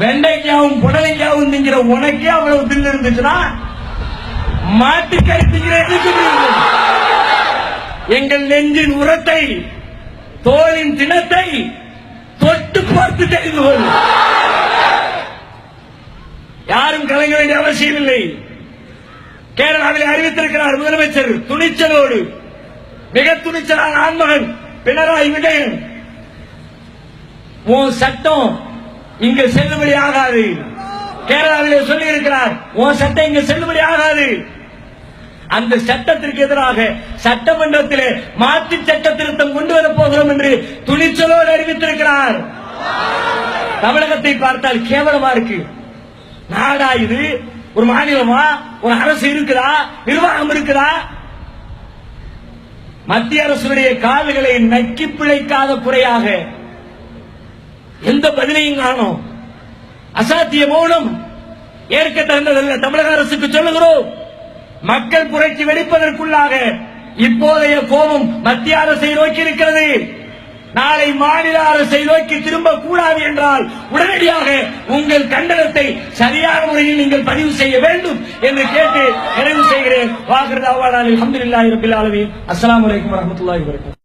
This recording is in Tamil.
வெண்டைக்காவும் புடலைக்காவும் திங்கிற உனக்கே அவ்வளவு தில்லு இருந்துச்சுன்னா மாட்டுக்கறி திங்கிற எங்கள் நெஞ்சின் உரத்தை தோளின் தினத்தை தொட்டு பார்த்து தெரிந்து கொள். யாரும் கலங்க வேண்டிய அவசியம் இல்லை. கேரளாவில் அறிவித்திருக்கிறார் முதலமைச்சர் துணிச்சலோடு, மிக துணிச்சலான ஆண்மகன் பினராயி விஜயன். உன் சட்டம் இங்க செல்லுபடி ஆகாது. கேரளாவிலே சொல்லி இருக்கிறார், உன் சட்டம் இங்க செல்லுபடி ஆகாது. அந்த சட்டத்திற்கு எதிராக சட்டமன்றத்திலே மாற்று சட்ட திருத்தம் கொண்டு வரப் போகிறோம் என்று துணிச்சலோடு அறிவித்திருக்கிறார். தமிழகத்தை பார்த்தால் கேவலமா இருக்கு. நாடா இது? ஒரு மாநிலமா? ஒரு அரசு இருக்குதா? நிர்வாகம் இருக்குதா? மத்திய அரசுடைய கால்களை நக்கி பிழைக்காத குறையாக எந்த பதிலையும் காணோம். அசாத்திய மௌனம் ஏற்க தந்ததல்ல. தமிழக அரசுக்கு சொல்லுகிறோம், மக்கள் புரட்சி வெடிப்பதற்குள்ளாக இப்போதைய கோபம் மத்திய அரசை நோக்கி இருக்கிறது. நாளை மாநில அரசை நோக்கி திரும்ப கூடாது என்றால் உடனடியாக உங்கள் கண்டனத்தை சரியான முறையில் நீங்கள் பதிவு செய்ய வேண்டும் என்று கேட்டு நிறைவு செய்கிறேன். வாஹிர் தஅவானா அல்ஹம்துலில்லாஹி ரப்பில் ஆலமீன். அஸ்ஸலாமு அலைக்கும் வரஹ்மத்துல்லாஹி வபரகாத்துஹு.